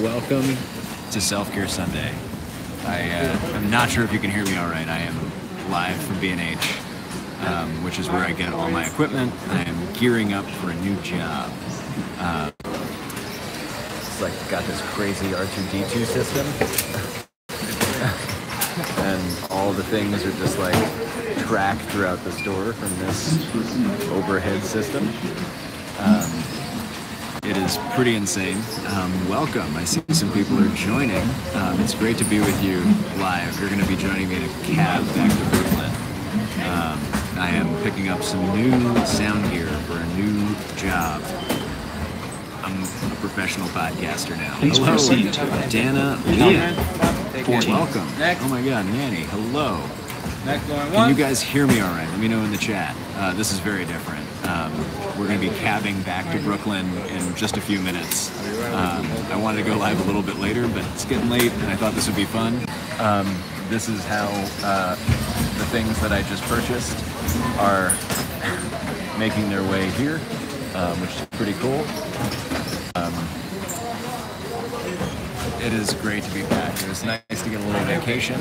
Welcome to Self-Care Sunday. I'm not sure if you can hear me all right. I am live from B&H, which is where I get all my equipment. I am gearing up for a new job. It's like got this crazy R2-D2 system. And all the things are just like tracked throughout the store from this overhead system. It is pretty insane. Welcome. I see some people are joining. It's great to be with you live. You're going to be joining me in a cab back to Brooklyn. I am picking up some new sound gear for a new job. I'm a professional podcaster now. Please hello, proceed. Dana Leah. Welcome. Oh my God, Nanny. Hello. Can you guys hear me all right? Let me know in the chat. This is very different. We're going to be cabbing back to Brooklyn in just a few minutes. I wanted to go live a little bit later, but it's getting late, and I thought this would be fun. This is how the things that I just purchased are making their way here, which is pretty cool. It is great to be back. It was nice to get a little vacation,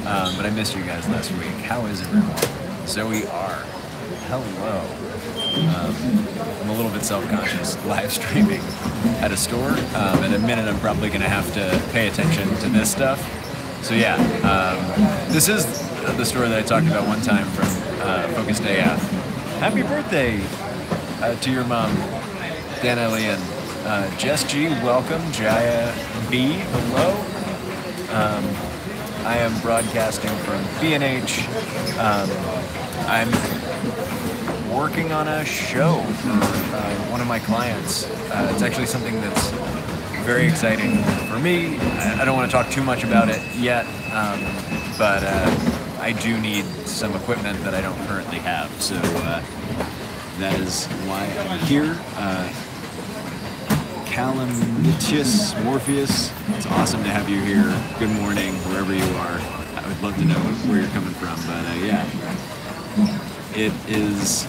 but I missed you guys last week. How is everyone? Zoe R. Hello. I'm a little bit self-conscious live streaming at a store. In a minute, I'm probably going to have to pay attention to this stuff. So yeah, this is the store that I talked about one time from Focused AF. Happy birthday to your mom, Dana Leanne. Jess G, welcome. Jaya B, hello. I am broadcasting from B&H. I'm working on a show for one of my clients. It's actually something that's very exciting for me. I don't want to talk too much about it yet, but I do need some equipment that I don't currently have. So that is why I'm here. Calamitius Morpheus, it's awesome to have you here. Good morning, wherever you are. I would love to know where you're coming from, but yeah. It is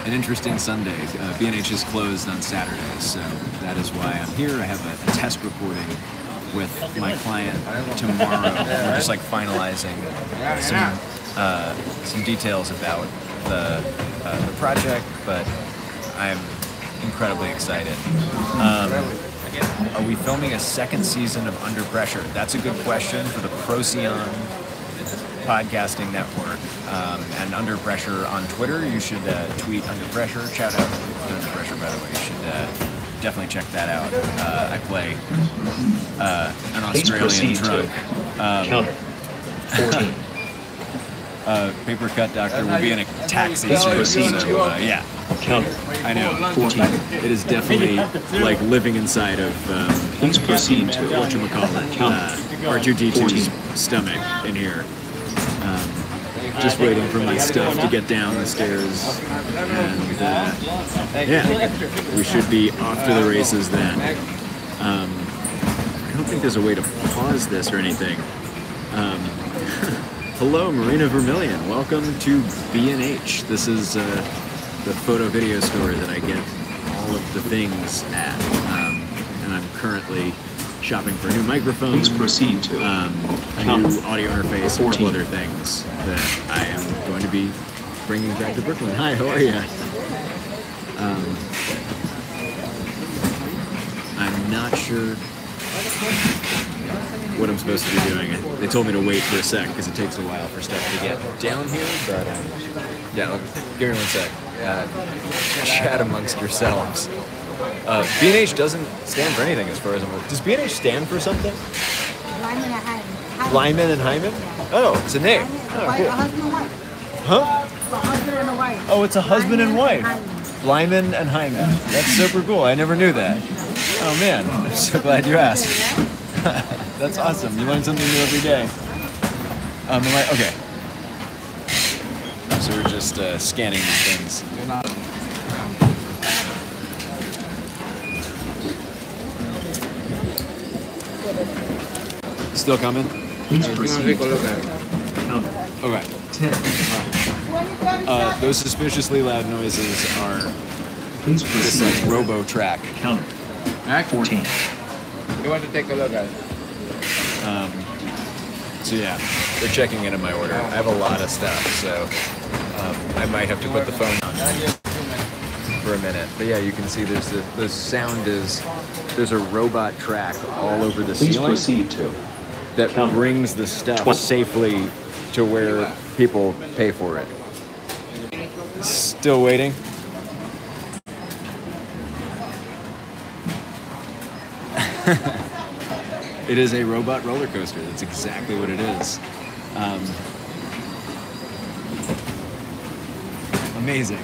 an interesting Sunday. B&H is closed on Saturdays, so that is why I'm here. I have a test recording with my client tomorrow. We're just like finalizing some details about the project, but I'm incredibly excited. Are we filming a second season of Under Pressure? That's a good question for the Procyon podcasting network. And Under Pressure on Twitter. You should tweet Under Pressure. Shout out to Under Pressure, by the way. You should definitely check that out. I play an Australian drunk. Counter. 14. Paper Cut Doctor will be in a taxi soon, so yeah. Counter. I know. 14. It is definitely like living inside of Please proceed to whatchamacallit, R2-D2's stomach in here. Just waiting for my stuff to get down the stairs, and yeah, we should be off to the races then. I don't think there's a way to pause this or anything. Hello, Marina Vermillion. Welcome to B&H. This is the photo video store that I get all of the things at, and I'm currently shopping for a new microphone. Please proceed to a new audio interface, and a couple other things that I am going to be bringing back to Brooklyn. Hi, how are you? I'm not sure what I'm supposed to be doing. They told me to wait for a sec because it takes a while for stuff to get down here, but yeah, give me 1 sec. Chat amongst yourselves. B&H doesn't stand for anything as far as I'm aware. Does B&H stand for something? Lyman and Hyman. Lyman and Hyman? Oh, it's a name. Oh, cool. A husband and wife. Huh? A husband and a wife. Oh, it's a husband and wife. Hyman. Lyman and Hyman. That's super cool. I never knew that. Oh man, I'm so glad you asked. That's awesome. You learn something new every day. Okay. So we're just scanning these things. Still coming? Please proceed. Okay. 10. Those suspiciously loud noises are Please this proceed. like robo track. Counter. 14. You want to take a look at it? So yeah, they're checking in on my order. I have a lot of stuff, so I might have to put the phone on for a minute. But yeah, you can see the sound is, there's a robot track all over the Please ceiling proceed to that counter brings the stuff 20. safely to where people pay for it. Still waiting. It is a robot roller coaster. That's exactly what it is. Amazing.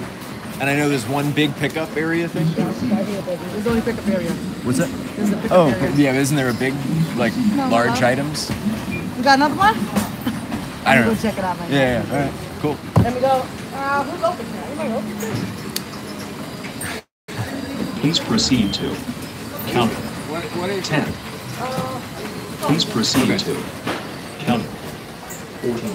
And I know there's one big pickup area thing. There's only pickup area. What's that? There's a pickup Oh, area. yeah. Isn't there a big, like, large items? You got another one? I don't Go know. check it out right Yeah, yeah. All right. Cool. now. Let me go. Who's open now? Anybody open this? please proceed to counter What is 10. Please proceed to counter 14.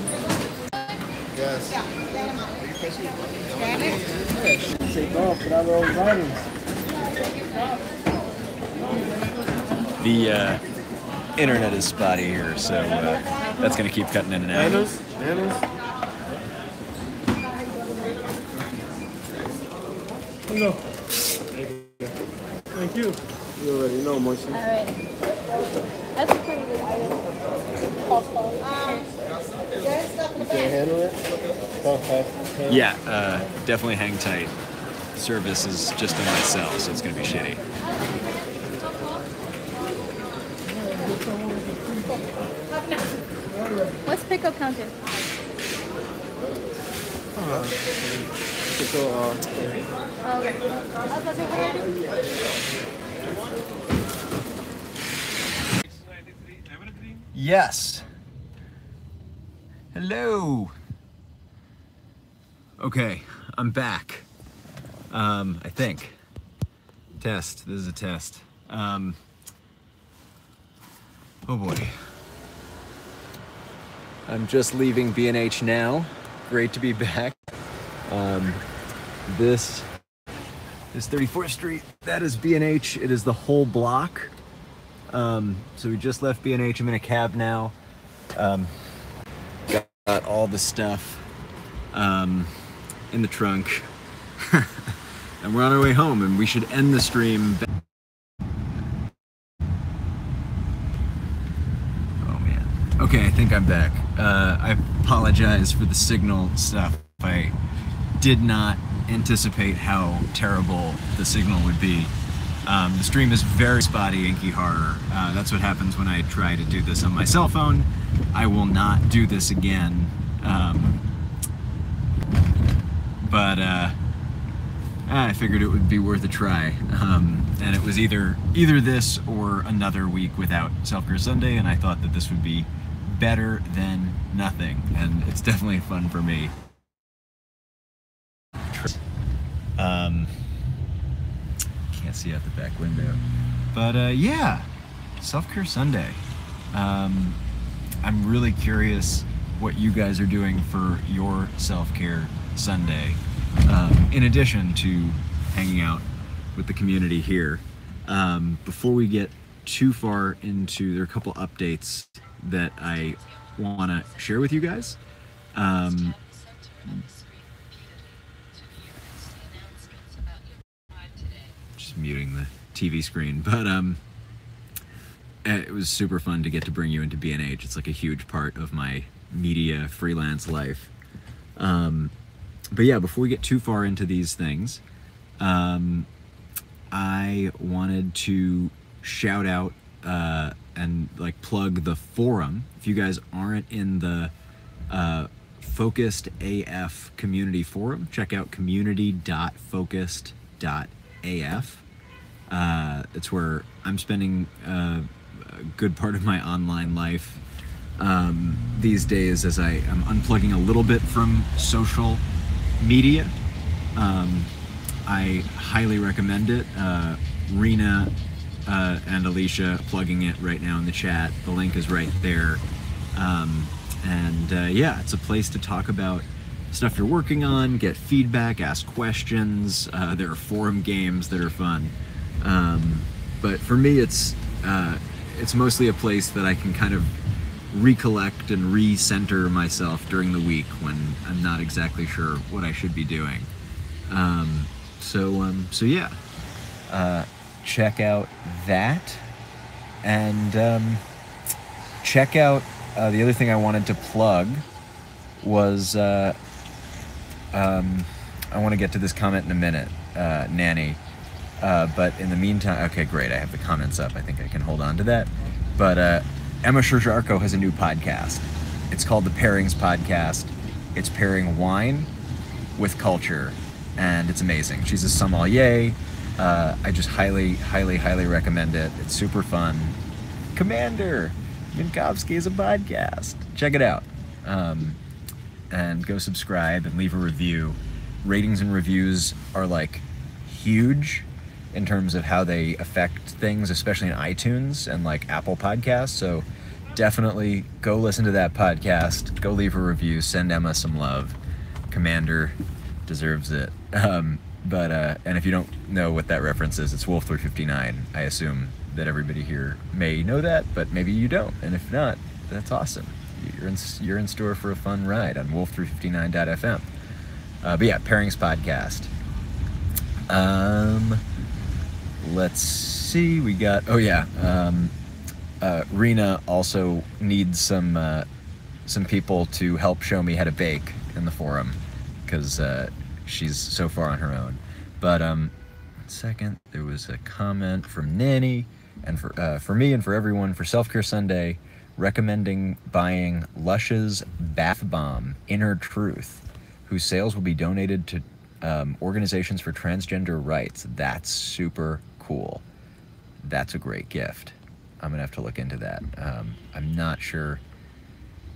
The internet is spotty here, so that's going to keep cutting in and out. Thank you. You already know, Moisty. Alright. That's a pretty good item. You can handle it? Okay. Yeah, definitely hang tight. Service is just in my cell, so it's going to be shitty. What's pickup counter? Okay. I was about to say, what do you do? Yes. Hello. Okay, I'm back. I think. Test. This is a test. Oh boy. I'm just leaving B&H now. Great to be back. This is 34th Street. That is B&H. It is the whole block. So we just left B&H. I'm in a cab now. Got all the stuff in the trunk. And we're on our way home, and we should end the stream. Oh man. Okay, I think I'm back. I apologize for the signal stuff. I did not anticipate how terrible the signal would be. The stream is very spotty, Inky Horror. That's what happens when I try to do this on my cell phone. I will not do this again. But I figured it would be worth a try. And it was either this or another week without Self-Care Sunday, and I thought that this would be better than nothing. And it's definitely fun for me. Can't see out the back window. But yeah, Self-Care Sunday. I'm really curious what you guys are doing for your Self-Care Sunday, in addition to hanging out with the community here. Before we get too far into, there are a couple updates that I want to share with you guys. Just muting the TV screen, but it was super fun to get to bring you into B&H. It's like a huge part of my media freelance life. But yeah, before we get too far into these things, I wanted to shout out and like plug the forum. If you guys aren't in the Focused AF community forum, check out community.focused.af. It's where I'm spending a good part of my online life these days, as I am unplugging a little bit from social media. I highly recommend it. Rena and Alicia plugging it right now in the chat. The link is right there. Yeah, it's a place to talk about stuff you're working on, get feedback, ask questions. There are forum games that are fun. But for me, it's it's mostly a place that I can kind of recollect and recenter myself during the week when I'm not exactly sure what I should be doing. So yeah, check out that, and check out the other thing I wanted to plug was I want to get to this comment in a minute, Nanny. But in the meantime, okay, great. I have the comments up. I think I can hold on to that. But Emma Sherr-Zarko has a new podcast. It's called the Pairings Podcast. It's pairing wine with culture, and it's amazing. She's a sommelier. I just highly, highly, highly recommend it. It's super fun. Commander Minkowski is a podcast. Check it out. And go subscribe and leave a review. Ratings and reviews are like huge in terms of how they affect things, especially in iTunes and like Apple Podcasts. So definitely go listen to that podcast. Go leave a review. Send Emma some love. Commander deserves it. And if you don't know what that reference is, it's Wolf 359. I assume that everybody here may know that, but maybe you don't. And if not, that's awesome. You're in store for a fun ride on wolf359.fm. But yeah, Pairings Podcast. Let's see. We got. Oh yeah. Rena also needs some people to help show me how to bake in the forum, because she's so far on her own. But second, there was a comment from Nanny, and for me and for everyone, for Self Care Sunday, recommending buying Lush's Bath Bomb Inner Truth, whose sales will be donated to organizations for transgender rights. That's super cool. That's a great gift. I'm gonna have to look into that. I'm not sure.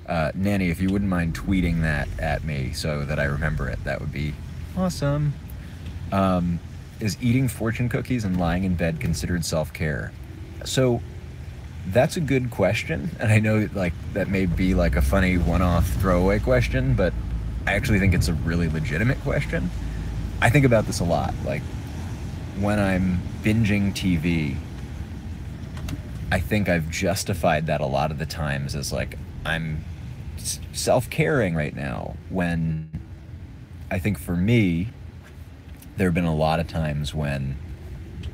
Nanny, if you wouldn't mind tweeting that at me so that I remember it, that would be awesome. Is eating fortune cookies and lying in bed considered self-care? So that's a good question, and I know like that may be like a funny one-off throwaway question, but I actually think it's a really legitimate question. I think about this a lot. Like when I'm binging TV, I think I've justified that a lot of the times as like I'm self-caring right now, when I think for me there have been a lot of times when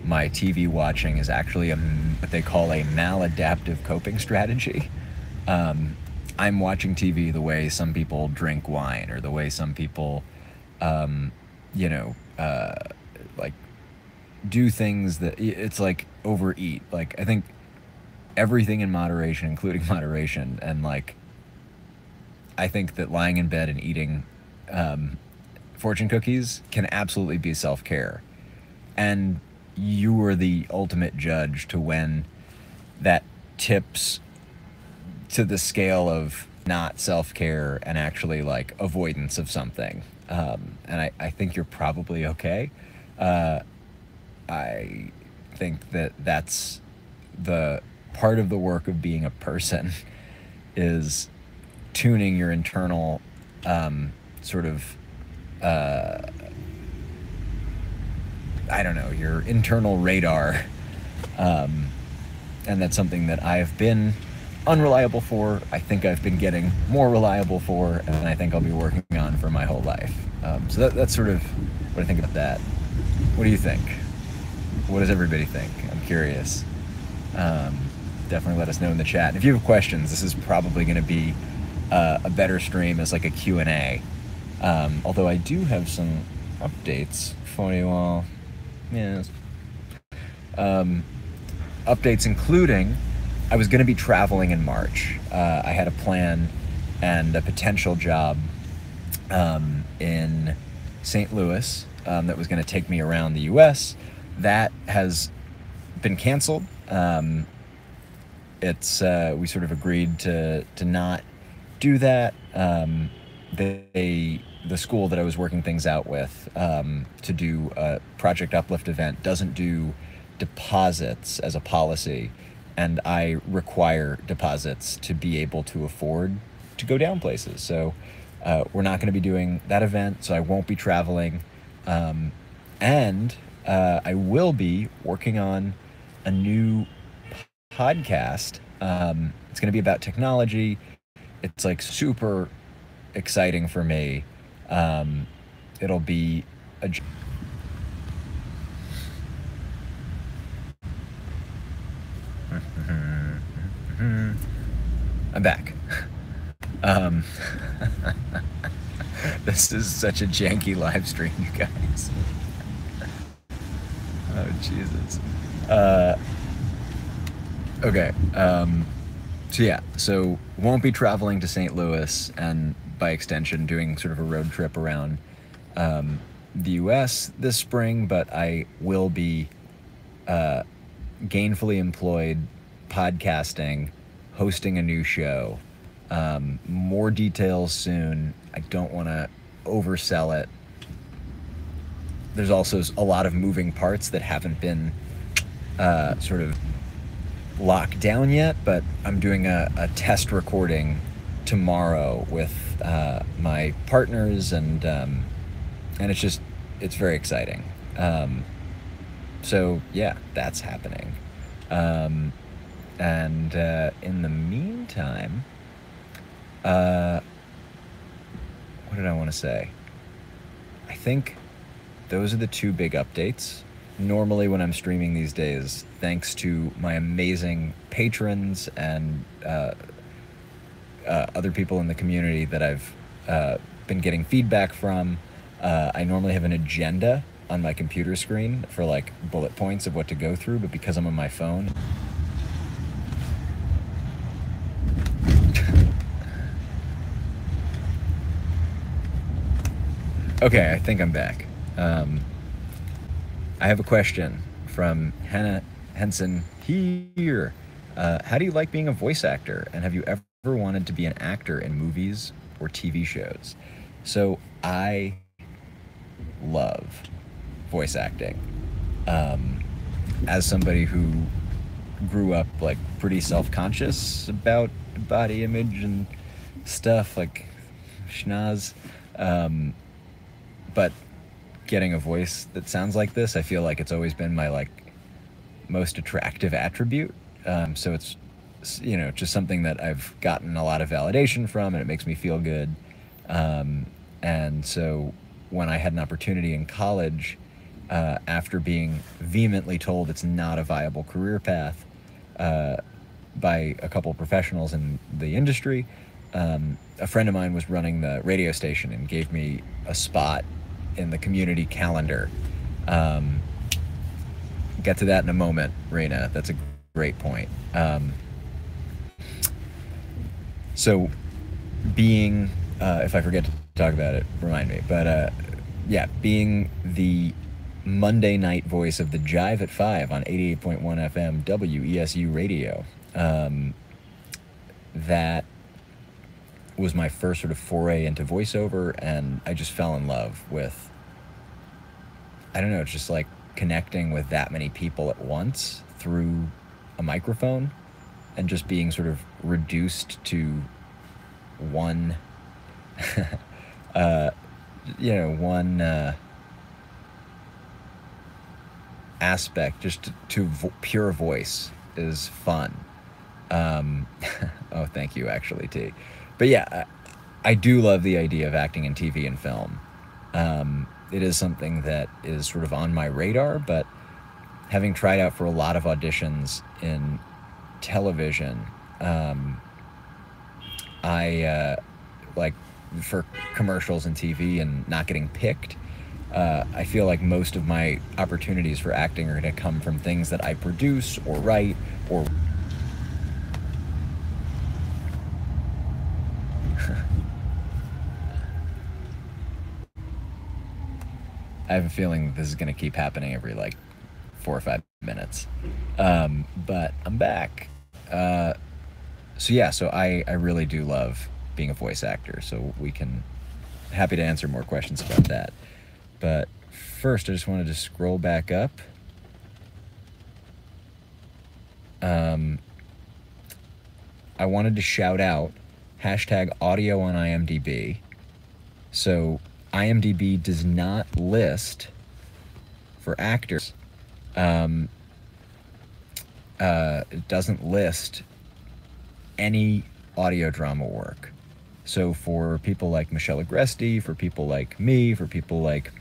my TV watching is actually what they call a maladaptive coping strategy. I'm watching TV the way some people drink wine, or the way some people like do things that it's like overeat. Like I think everything in moderation, including moderation, and like I think that lying in bed and eating fortune cookies can absolutely be self-care, and you are the ultimate judge to when that tips to the scale of not self-care and actually like avoidance of something. And I think you're probably okay. I think that that's the part of the work of being a person, is tuning your internal sort of your internal radar, and that's something that I've been unreliable for. I think I've been getting more reliable for, and I think I'll be working on for my whole life. So that's sort of what I think about that. What do you think? What does everybody think? I'm curious. Definitely let us know in the chat. And if you have questions, this is probably going to be a better stream as like a Q&A. Although I do have some updates for you all. Yes. Updates including, I was going to be traveling in March. I had a plan and a potential job in St. Louis that was going to take me around the U.S. That has been canceled. We sort of agreed to not do that. The school that I was working things out with to do a Project Uplift event doesn't do deposits as a policy, and I require deposits to be able to afford to go down places. So we're not going to be doing that event, so I won't be traveling. And I will be working on a new podcast. It's going to be about technology. It's like super exciting for me. It'll be a I'm back. This is such a janky live stream, you guys. Oh, Jesus. Okay. So yeah, so won't be traveling to St. Louis and by extension doing sort of a road trip around the US this spring, but I will be gainfully employed podcasting, hosting a new show. More details soon. I don't want to oversell it. There's also a lot of moving parts that haven't been sort of locked down yet, but I'm doing a test recording tomorrow with my partners, and it's very exciting. So yeah, that's happening. And in the meantime, what did I want to say? I think those are the two big updates. Normally when I'm streaming these days, thanks to my amazing patrons and other people in the community that I've been getting feedback from, I normally have an agenda on my computer screen for like bullet points of what to go through, but because I'm on my phone, okay, I think I'm back. I have a question from Hannah Henson here. How do you like being a voice actor? And have you ever wanted to be an actor in movies or TV shows? So I love voice acting. As somebody who grew up like pretty self-conscious about body image and stuff, like schnoz, but getting a voice that sounds like this, I feel like it's always been my like most attractive attribute. So it's, you know, just something that I've gotten a lot of validation from, and it makes me feel good. And so when I had an opportunity in college, after being vehemently told it's not a viable career path by a couple of professionals in the industry, a friend of mine was running the radio station and gave me a spot in the community calendar. Get to that in a moment, Raina. That's a great point. So being, if I forget to talk about it, remind me. But yeah, being the Monday night voice of the Jive at 5 on 88.1 FM WESU radio, that was my first sort of foray into voiceover, and I just fell in love with, I don't know, it's just like connecting with that many people at once through a microphone, and just being sort of reduced to one, one aspect, just to pure voice is fun. Oh, thank you, actually, T. But yeah, I do love the idea of acting in TV and film. It is something that is sort of on my radar, but having tried out for a lot of auditions in television, I like for commercials and TV and not getting picked, I feel like most of my opportunities for acting are going to come from things that I produce or write or I have a feeling this is going to keep happening every like 4 or 5 minutes. But I'm back. So yeah, so I really do love being a voice actor, so happy to answer more questions about that. But first, I just wanted to scroll back up. I wanted to shout out #audio on IMDb. So IMDb does not list for actors it doesn't list any audio drama work. So for people like Michelle Agresti, for people like me, for people like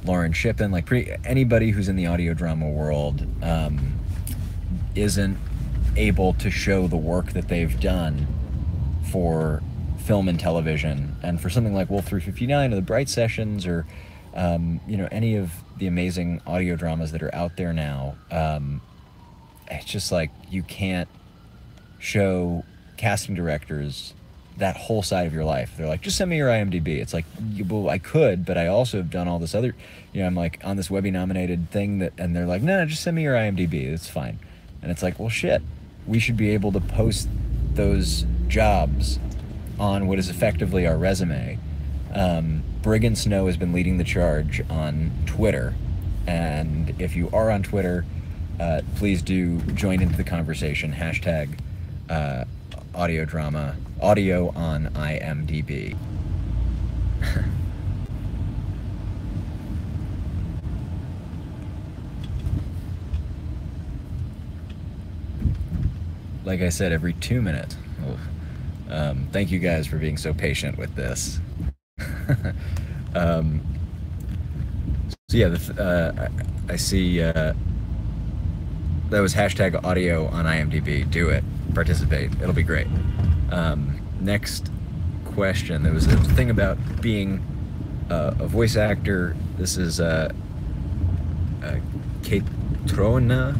Lauren Shippen, like anybody who's in the audio drama world isn't able to show the work that they've done for film and television. And for something like Wolf 359 or the Bright Sessions or you know, any of the amazing audio dramas that are out there now, it's just like you can't show casting directors that whole side of your life. They're like, just send me your IMDb. It's like, well, I could, but I also have done all this other, you know, I'm like on this Webby nominated thing that, and they're like, no, just send me your IMDb. It's fine. And it's like, well, shit, we should be able to post those jobs on what is effectively our resume. Brigand Snow has been leading the charge on Twitter. And if you are on Twitter, please do join into the conversation. Hashtag audio drama, audio on IMDb. Like I said, every 2 minutes. Thank you guys for being so patient with this. So yeah, I see that was hashtag audio on IMDb. Do it. Participate. It'll be great. Next question. There was a thing about being a voice actor. This is Kate Trona.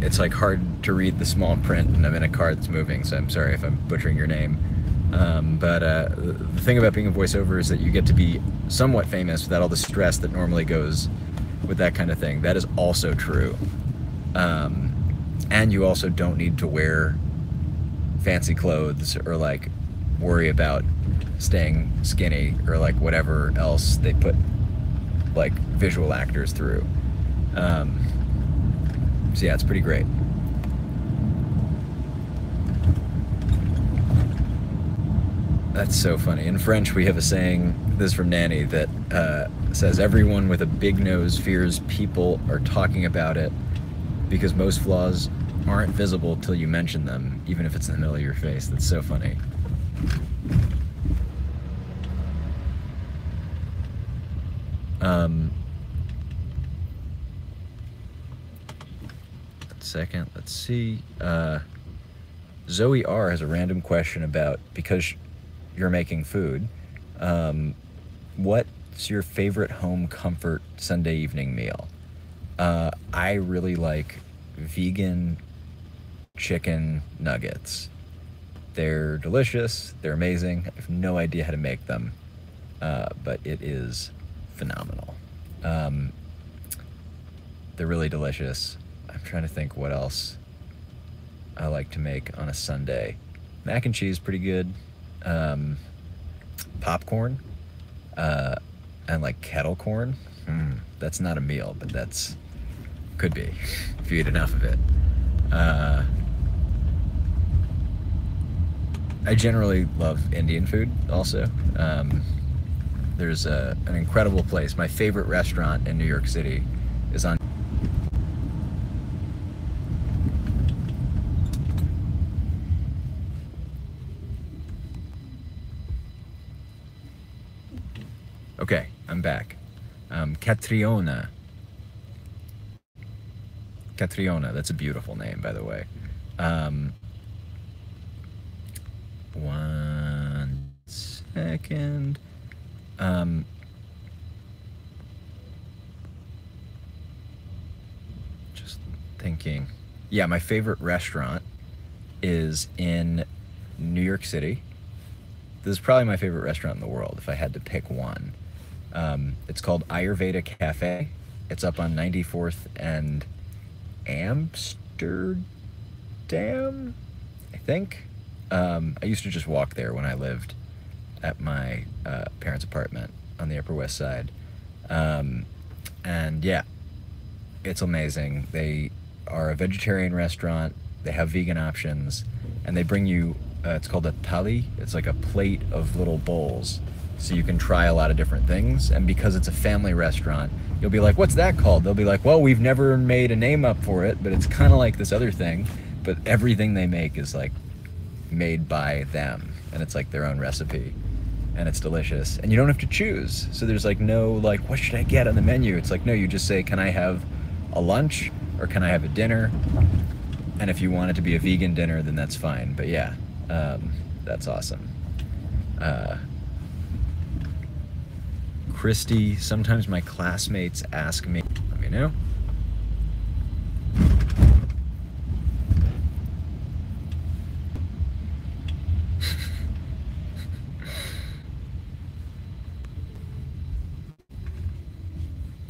It's like hard to read the small print, and I'm in a car that's moving, so I'm sorry if I'm butchering your name. But the thing about being a voiceover is that you get to be somewhat famous without all the stress that normally goes with that kind of thing. That is also true. And you also don't need to wear fancy clothes or like worry about staying skinny or like whatever else they put like visual actors through. So yeah, it's pretty great. That's so funny. In French, we have a saying, this is from Nanny, that says, everyone with a big nose fears people are talking about it because most flaws aren't visible till you mention them, even if it's in the middle of your face. That's so funny. Second, let's see. Zoe R has a random question about, because you're making food, what's your favorite home comfort Sunday evening meal? I really like vegan chicken nuggets. They're delicious, they're amazing. I have no idea how to make them, but it is phenomenal. They're really delicious. I'm trying to think what else I like to make on a Sunday. Mac and cheese, pretty good. Popcorn, and like kettle corn. That's not a meal, but that's could be if you eat enough of it. I generally love Indian food also. There's an incredible place. My favorite restaurant in New York City is on Okay, I'm back. Catriona. Catriona, that's a beautiful name, by the way. One second. Just thinking. Yeah, my favorite restaurant is in New York City. This is probably my favorite restaurant in the world, if I had to pick one. It's called Ayurveda Cafe. It's up on 94th and Amsterdam, I think. I used to just walk there when I lived at my parents' apartment on the Upper West Side. And yeah, it's amazing. They are a vegetarian restaurant. They have vegan options, and they bring you, it's called a thali. It's like a plate of little bowls. So you can try a lot of different things. And because it's a family restaurant, you'll be like, what's that called? They'll be like, well, we've never made a name up for it, but it's kind of like this other thing. But everything they make is like made by them, and it's like their own recipe, and it's delicious. And you don't have to choose. So there's like no like, what should I get on the menu? It's like, no, you just say, can I have a lunch or can I have a dinner? And if you want it to be a vegan dinner, then that's fine. But yeah, that's awesome. Christy, sometimes my classmates ask me, let me know.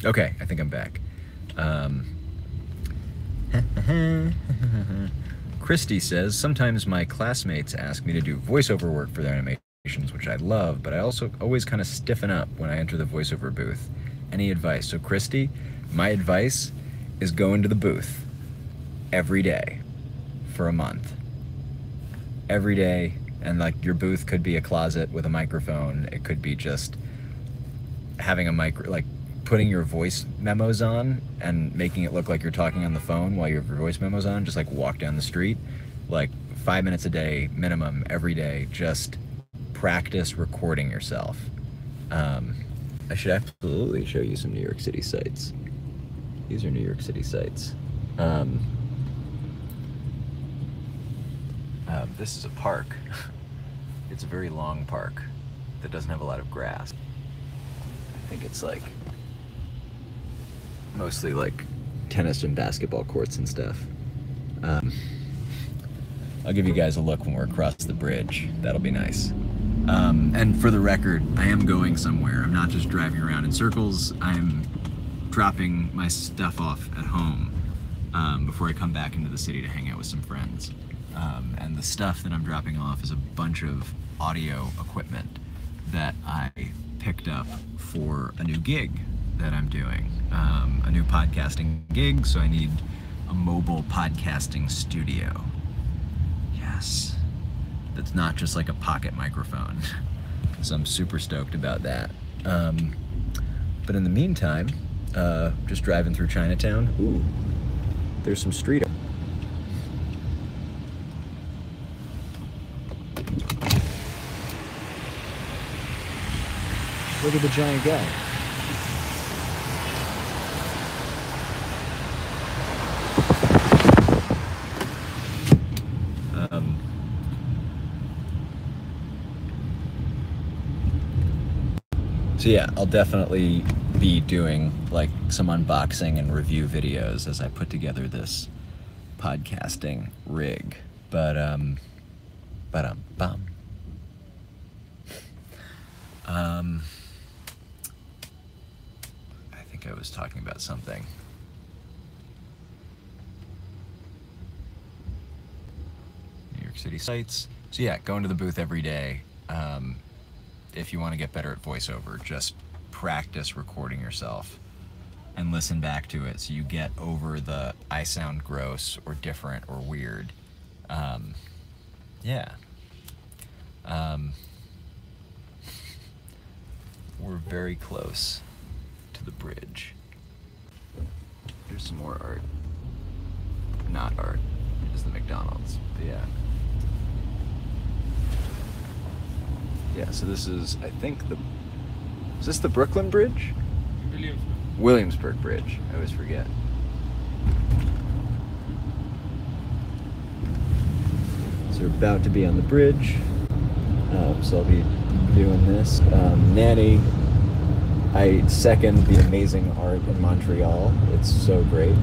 Okay, I think I'm back. Christy says, sometimes my classmates ask me to do voiceover work for their animations, which I love, but I also always kind of stiffen up when I enter the voiceover booth. Any advice? So Christy, my advice is go into the booth every day for a month. Every day, and like your booth could be a closet with a microphone. It could be just having a putting your voice memos on and making it look like you're talking on the phone while your voice memos on. Just like walk down the street, like 5 minutes a day minimum every day. Just practice recording yourself. I should absolutely show you some New York City sights. These are New York City sights. This is a park. It's a very long park that doesn't have a lot of grass. I think it's like mostly like tennis and basketball courts and stuff. I'll give you guys a look when we're across the bridge. That'll be nice. And for the record, I am going somewhere. I'm not just driving around in circles. I'm dropping my stuff off at home before I come back into the city to hang out with some friends. And the stuff that I'm dropping off is a bunch of audio equipment that I picked up for a new gig that I'm doing, a new podcasting gig, so I need a mobile podcasting studio. Yes, that's not just like a pocket microphone, so I'm super stoked about that. But in the meantime, just driving through Chinatown. Ooh, there's some street art. Look at the giant guy. So yeah, I'll definitely be doing like some unboxing and review videos as I put together this podcasting rig. But I think I was talking about something. New York City sites. So yeah, go into the booth every day. If you want to get better at voiceover, just practice recording yourself and listen back to it so you get over the I sound gross or different or weird. Yeah. We're very close to the bridge. There's some more art. Not art, it's the McDonald's, but yeah. Yeah, so this is, I think, is this the Brooklyn Bridge? Williamsburg Bridge, I always forget. So we're about to be on the bridge, so I'll be doing this. Nanny, I second the amazing art in Montreal. It's so great.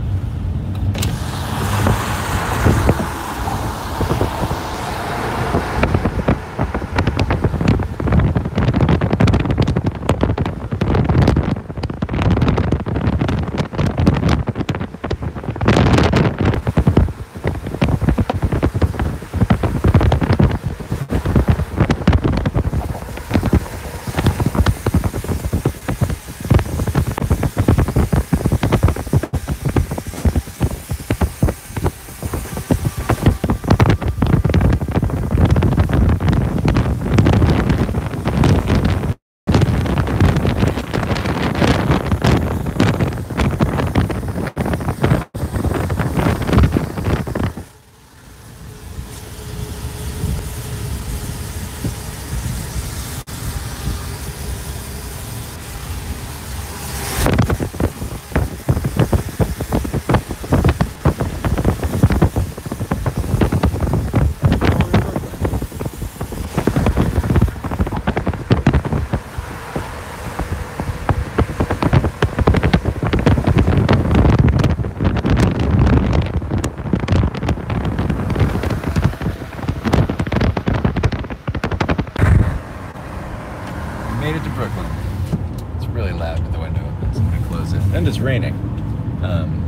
raining.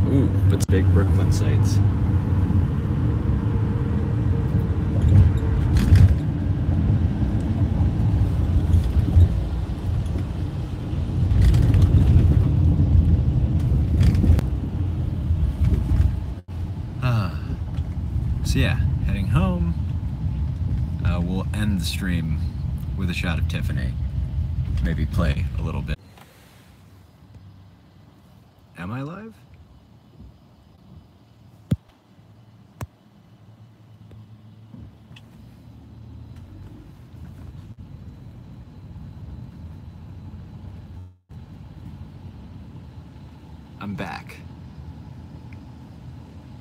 Ooh, but big Brooklyn sights. So yeah, heading home. We'll end the stream with a shot of Tiffany. Maybe play a little bit. Am I live? I'm back.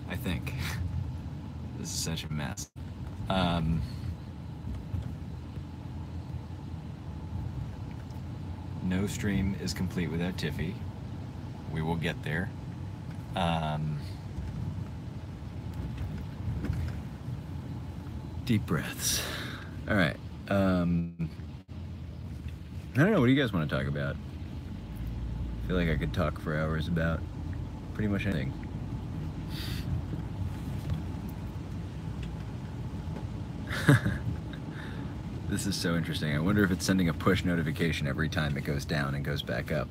I think. This is such a mess. No stream is complete without Tiffy. We will get there. Deep breaths. All right. I don't know. What do you guys want to talk about? I feel like I could talk for hours about pretty much anything. This is so interesting. I wonder if it's sending a push notification every time it goes down and goes back up.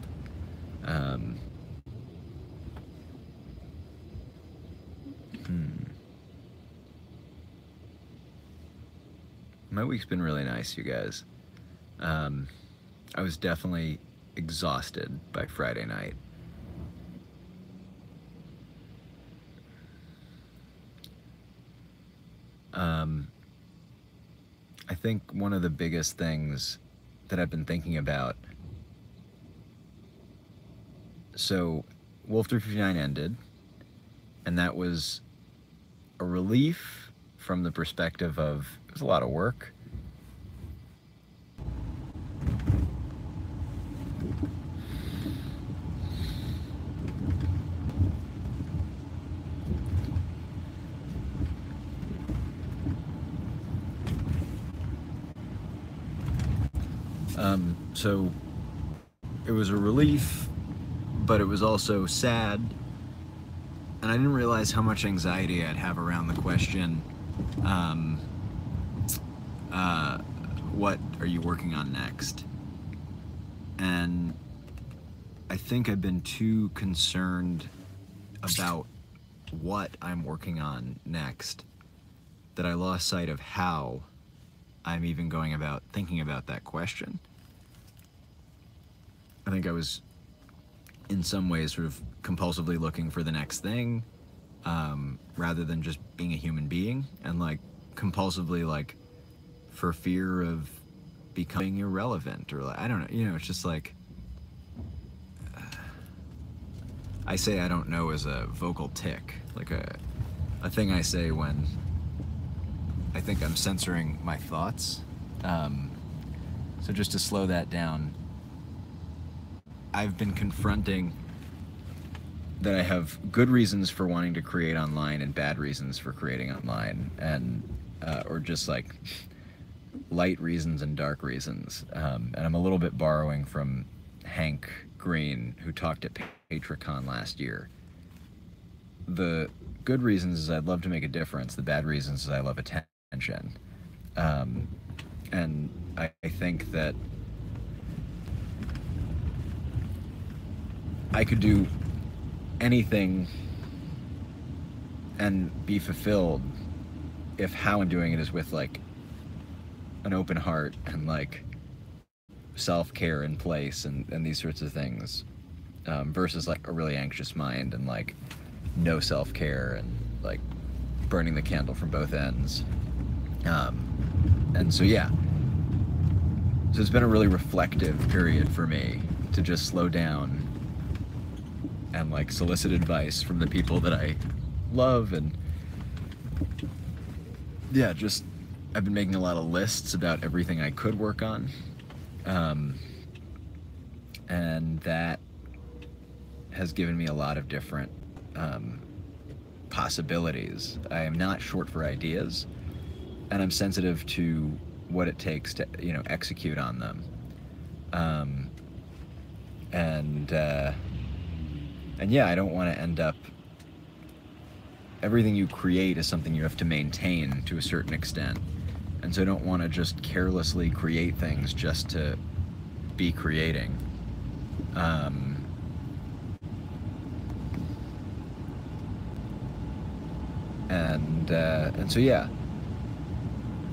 My week's been really nice, you guys. I was definitely exhausted by Friday night. I think one of the biggest things that I've been thinking about, so Wolf 359 ended, and that was a relief from the perspective of it was a lot of work. So it was a relief, but it was also sad, and I didn't realize how much anxiety I'd have around the question, what are you working on next? And I think I've been too concerned about what I'm working on next that I lost sight of how I'm even going about thinking about that question. I think I was in some ways sort of compulsively looking for the next thing, rather than just being a human being, and like compulsively like for fear of becoming irrelevant, or like, I don't know, you know, it's just like, I say I don't know as a vocal tick, like a thing I say when I think I'm censoring my thoughts. So just to slow that down, I've been confronting that I have good reasons for wanting to create online and bad reasons for creating online, and or just like light reasons and dark reasons. And I'm a little bit borrowing from Hank Green, who talked at PatriotCon last year. The good reasons is I'd love to make a difference. The bad reasons is I love attention. And I think that I could do anything and be fulfilled if how I'm doing it is with like an open heart and like self-care in place and these sorts of things, versus like a really anxious mind and like no self-care and like burning the candle from both ends. And so yeah, so it's been a really reflective period for me to just slow down and like solicit advice from the people that I love, and yeah, just I've been making a lot of lists about everything I could work on, and that has given me a lot of different possibilities. I am not short for ideas, and I'm sensitive to what it takes to, you know, execute on them. And yeah, I don't want to end up... Everything you create is something you have to maintain to a certain extent. And so I don't want to just carelessly create things just to be creating. And so yeah.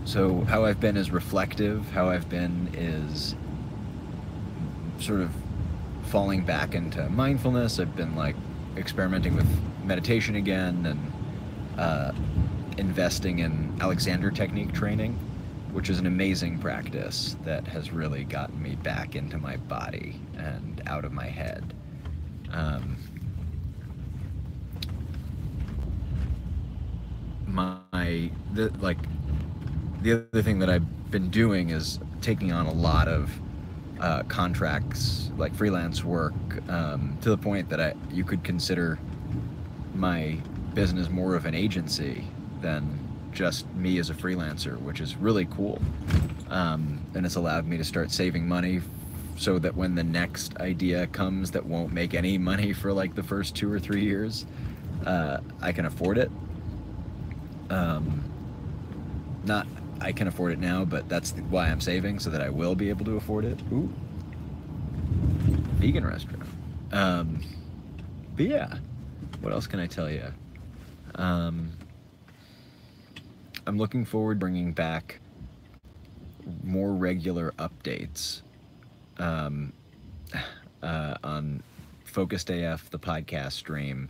So how I've been is reflective. How I've been is sort of falling back into mindfulness. I've been like experimenting with meditation again, and investing in Alexander Technique training, which is an amazing practice that has really gotten me back into my body and out of my head. The other thing that I've been doing is taking on a lot of contracts, like freelance work, to the point that you could consider my business more of an agency than just me as a freelancer, which is really cool. And it's allowed me to start saving money so that when the next idea comes that won't make any money for like the first 2 or 3 years, I can afford it. I can afford it now, but that's why I'm saving, so that I will be able to afford it. Ooh. Vegan restaurant. But yeah, what else can I tell you? I'm looking forward to bringing back more regular updates on Focused AF, the podcast stream.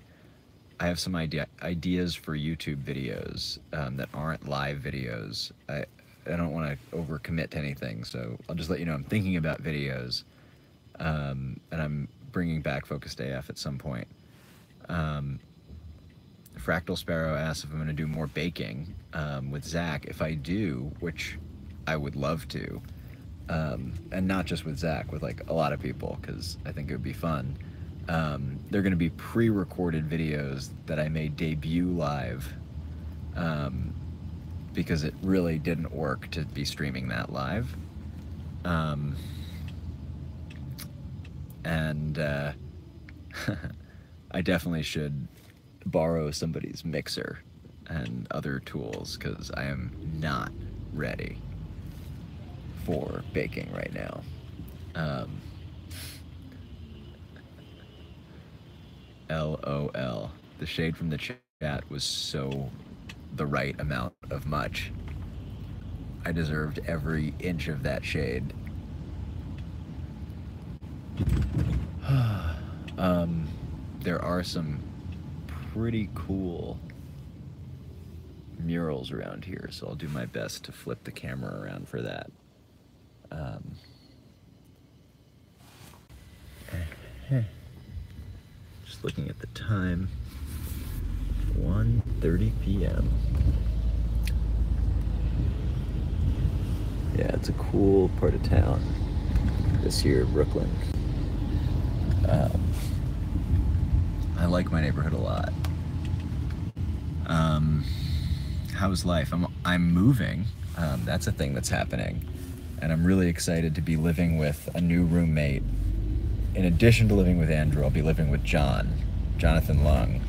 I have some ideas for YouTube videos that aren't live videos. I don't want to overcommit to anything, so I'll just let you know I'm thinking about videos, and I'm bringing back Focused AF at some point. Fractal Sparrow asks if I'm going to do more baking with Zach. If I do, which I would love to, and not just with Zach, with like a lot of people, because I think it would be fun. They're going to be pre-recorded videos that I may debut live, because it really didn't work to be streaming that live. I definitely should borrow somebody's mixer and other tools, because I am not ready for baking right now. LOL. The shade from the chat was so the right amount of much. I deserved every inch of that shade. There are some pretty cool murals around here, so I'll do my best to flip the camera around for that. Just looking at the time, 1:30 p.m. Yeah, it's a cool part of town this year, Brooklyn. I like my neighborhood a lot. How's life? I'm moving. That's a thing that's happening, and I'm really excited to be living with a new roommate. In addition to living with Andrew, I'll be living with Jonathan Lung,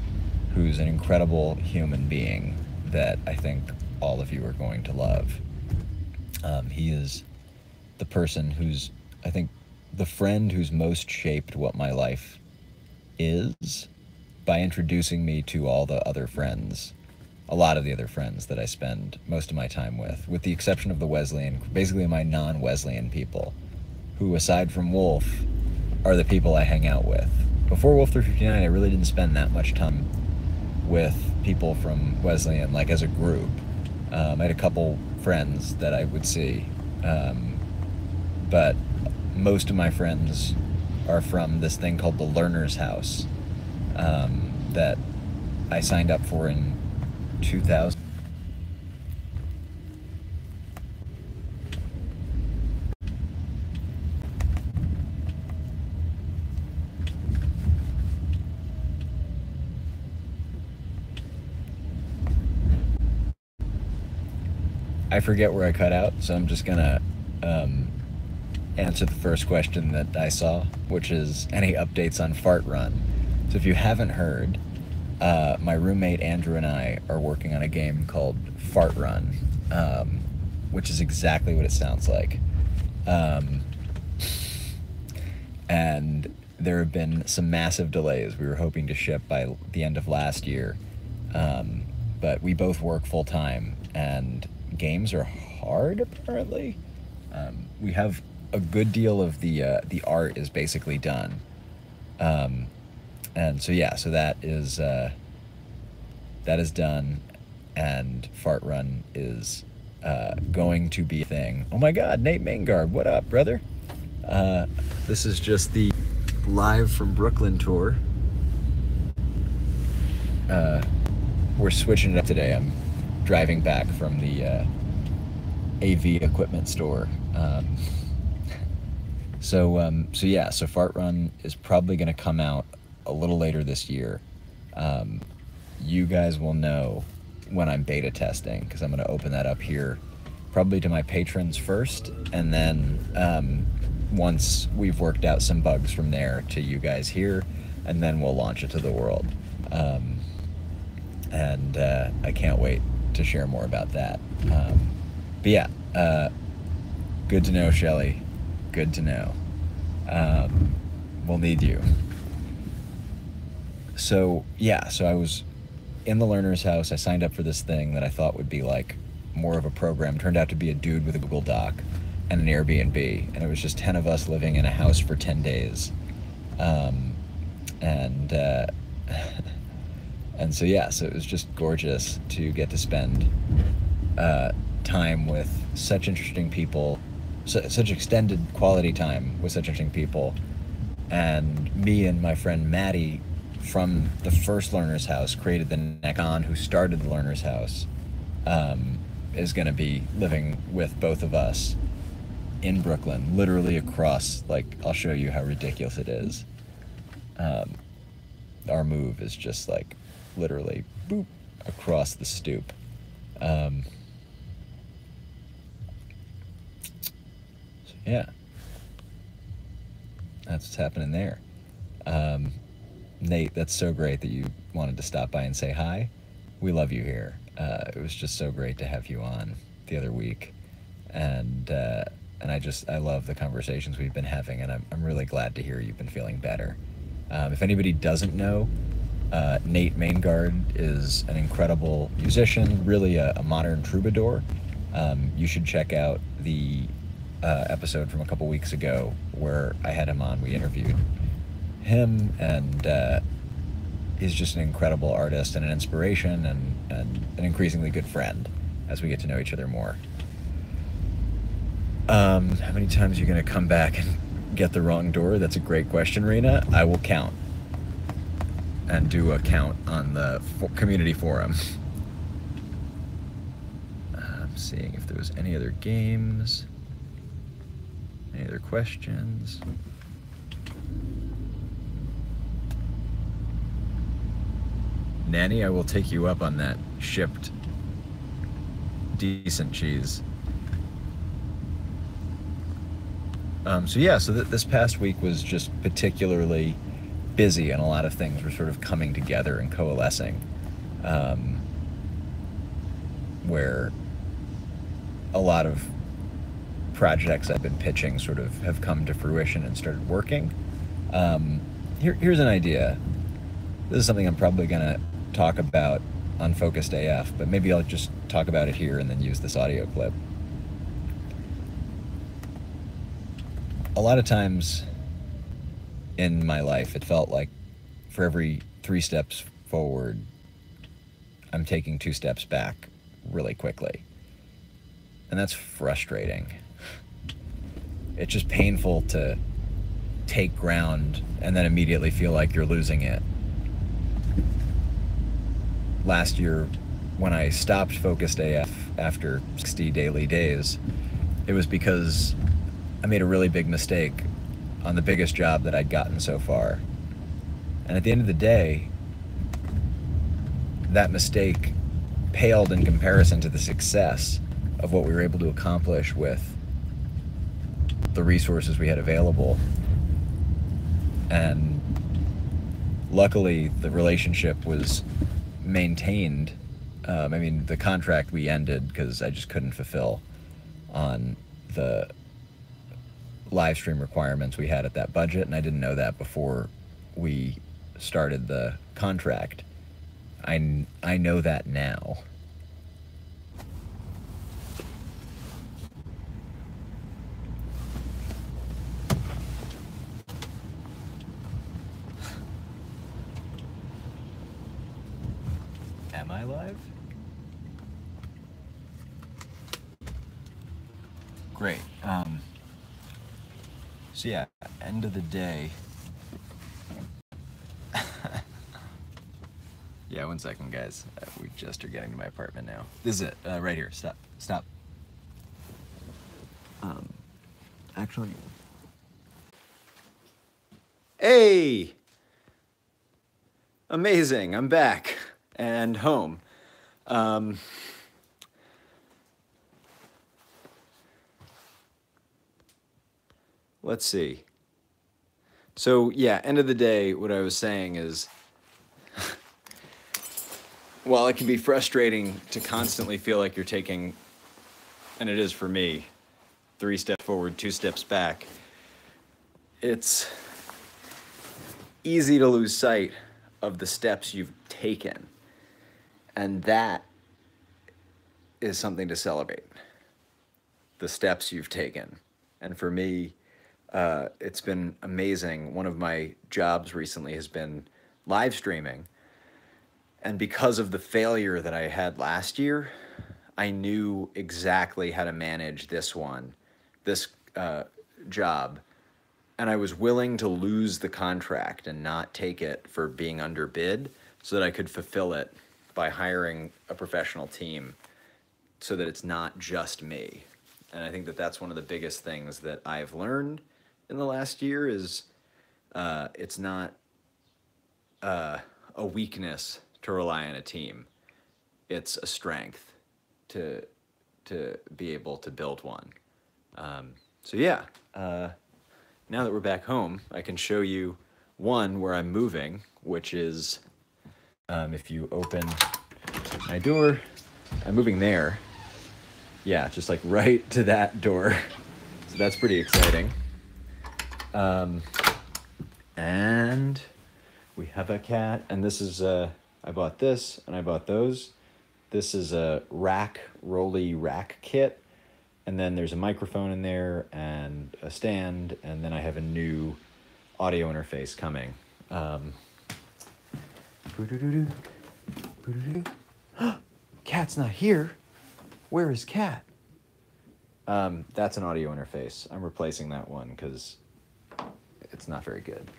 who's an incredible human being that I think all of you are going to love. He is the person who's, I think, the friend who's most shaped what my life is by introducing me to all the other friends, a lot of the other friends that I spend most of my time with the exception of the Wesleyan, basically my non-Wesleyan people, who aside from Wolf, are the people I hang out with. Before Wolf 359, I really didn't spend that much time with people from Wesleyan, like as a group. I had a couple friends that I would see, but most of my friends are from this thing called the Learner's House, that I signed up for in 2000. I forget where I cut out, so I'm just gonna answer the first question that I saw, which is any updates on Fart Run. So if you haven't heard, my roommate Andrew and I are working on a game called Fart Run, which is exactly what it sounds like. And there have been some massive delays. We were hoping to ship by the end of last year, but we both work full time, and games are hard apparently. We have a good deal of the art is basically done, and so yeah, so that is done, and Fart Run is going to be a thing. Oh my God, Nate Maingard, what up, brother? This is just the live from Brooklyn tour. We're switching it up today. I'm driving back from the AV equipment store. So yeah, so Fart Run is probably going to come out a little later this year. You guys will know when I'm beta testing, because I'm going to open that up here probably to my patrons first, and then once we've worked out some bugs from there, to you guys here, and then we'll launch it to the world. And I can't wait to share more about that. But yeah, good to know, Shelly. Good to know. We'll need you. So yeah, so I was in the learner's house. I signed up for this thing that I thought would be like more of a program. Turned out to be a dude with a Google Doc and an Airbnb, and it was just 10 of us living in a house for 10 days. And so yeah, so it was just gorgeous to get to spend time with such interesting people, such extended quality time with such interesting people. And me and my friend Maddie from the first Learner's House created the Nekon, who started the Learner's House, is going to be living with both of us in Brooklyn, literally across, like, I'll show you how ridiculous it is. Our move is just like literally boop across the stoop. So yeah, that's what's happening there. Nate, that's so great that you wanted to stop by and say hi. We love you here. It was just so great to have you on the other week, and I love the conversations we've been having, and I'm really glad to hear you've been feeling better. If anybody doesn't know, Nate Maingard is an incredible musician, really a modern troubadour. You should check out the episode from a couple weeks ago where I had him on. We interviewed him, and he's just an incredible artist and an inspiration, and an increasingly good friend as we get to know each other more. How many times are you going to come back and get the wrong door? That's a great question, Rena. I will count and do a count on the community forum. I'm seeing if there was any other games, any other questions. Nanny, I will take you up on that shipped decent cheese. So yeah, so this past week was just particularly busy, and a lot of things were sort of coming together and coalescing, where a lot of projects I've been pitching sort of have come to fruition and started working. Here's an idea. This is something I'm probably gonna talk about on Focused AF, but maybe I'll just talk about it here and then use this audio clip. A lot of times in my life, it felt like for every 3 steps forward, I'm taking 2 steps back really quickly. And that's frustrating. It's just painful to take ground and then immediately feel like you're losing it. Last year, when I stopped Focused AF after 60 daily days, it was because I made a really big mistake on the biggest job that I'd gotten so far. And at the end of the day, that mistake paled in comparison to the success of what we were able to accomplish with the resources we had available. And luckily, the relationship was maintained. I mean, the contract we ended because I just couldn't fulfill on the live stream requirements we had at that budget, and I didn't know that before we started the contract. I know that now. Am I live? Great. So yeah, end of the day. Yeah, 1 second, guys. We just are getting to my apartment now. This is it, right here. Stop. Stop. Actually. Hey! Amazing, I'm back and home. Let's see. So yeah, end of the day, what I was saying is, while it can be frustrating to constantly feel like you're taking, and it is for me, 3 steps forward, 2 steps back, it's easy to lose sight of the steps you've taken. And that is something to celebrate. The steps you've taken. And for me, it's been amazing. One of my jobs recently has been live streaming. And because of the failure that I had last year, I knew exactly how to manage this job. And I was willing to lose the contract and not take it for being underbid so that I could fulfill it by hiring a professional team so that it's not just me. And I think that that's one of the biggest things that I've learned in the last year is it's not a weakness to rely on a team. It's a strength to be able to build one. So yeah, now that we're back home, I can show you one where I'm moving, which is if you open my door, I'm moving there. Yeah, just like right to that door. So that's pretty exciting. And we have a cat, and this is, I bought this and I bought those. This is a Rolly rack kit. And then there's a microphone in there and a stand. And then I have a new audio interface coming. Cat's not here. Where is Cat? That's an audio interface. I'm replacing that one because it's not very good.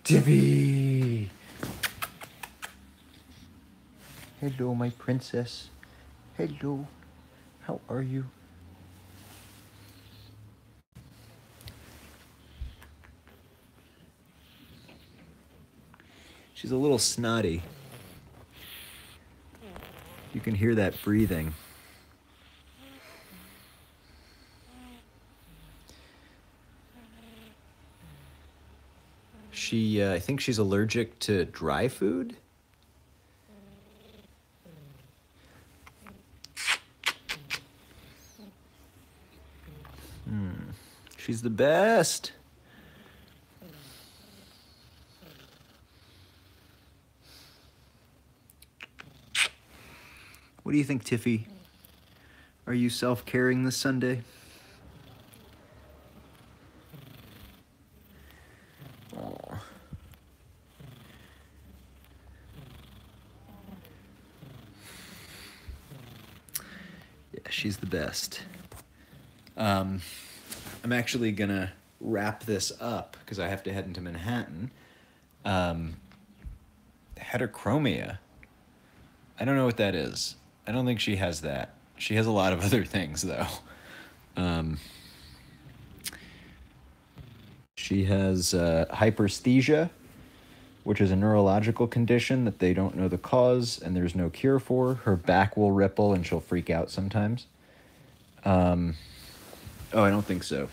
Divi! Hello, my princess. Hello. How are you? She's a little snotty. You can hear that breathing. I think she's allergic to dry food. She's the best. What do you think, Tiffy? Are you self-caring this Sunday? Aww. Yeah, she's the best. I'm actually gonna wrap this up because I have to head into Manhattan. Heterochromia. I don't know what that is. I don't think she has that. She has a lot of other things, though. She has hyperesthesia, which is a neurological condition that they don't know the cause and there's no cure for. Her back will ripple and she'll freak out sometimes. Oh, I don't think so.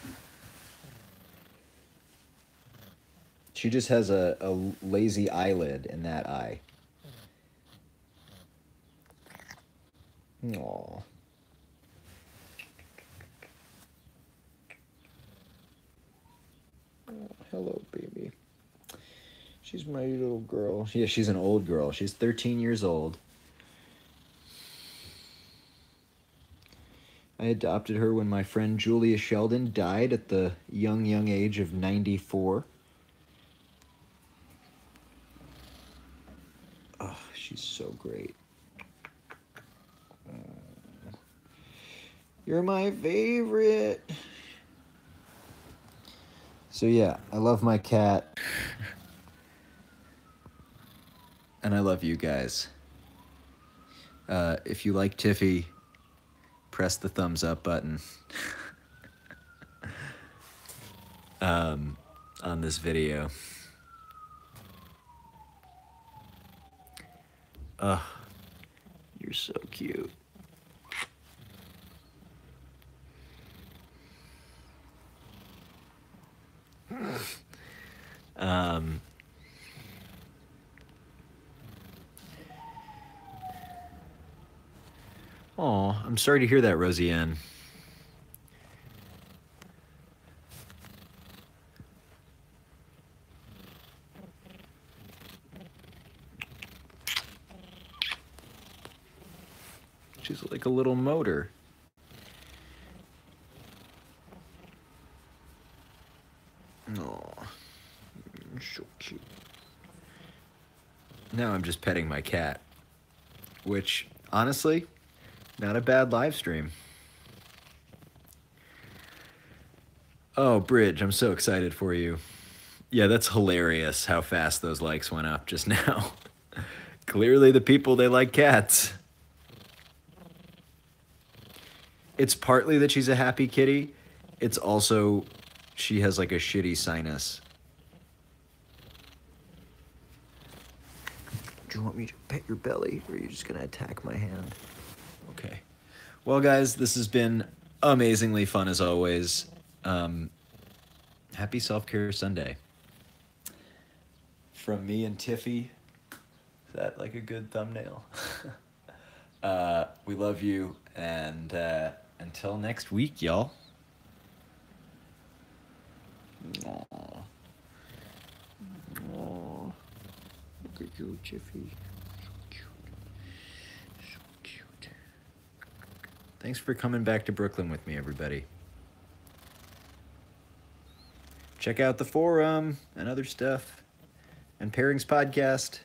She just has a lazy eyelid in that eye. Aww. Oh, hello, baby. She's my little girl. Yeah, she's an old girl. She's 13 years old. I adopted her when my friend Julia Sheldon died at the young age of 94. Oh, she's so great. You're my favorite. So yeah, I love my cat. And I love you guys. If you like Tiffy, press the thumbs up button on this video. Ugh, you're so cute. Oh, I'm sorry to hear that, Rosie-Ann. She's like a little motor. Oh, so cute. Now I'm just petting my cat, which, honestly, not a bad live stream. Oh, Bridge, I'm so excited for you. Yeah, that's hilarious how fast those likes went up just now. Clearly the people, they like cats. It's partly that she's a happy kitty. It's also she has like a shitty sinus. Do you want me to pet your belly, or are you just gonna attack my hand? Okay. Well, guys, this has been amazingly fun as always. Happy Self-Care Sunday. From me and Tiffy. Is that like a good thumbnail? We love you, and until next week, y'all. Aww. Aww. Look at you, Tiffy. So cute. So cute. Thanks for coming back to Brooklyn with me, everybody. Check out the forum and other stuff. And Pairings Podcast.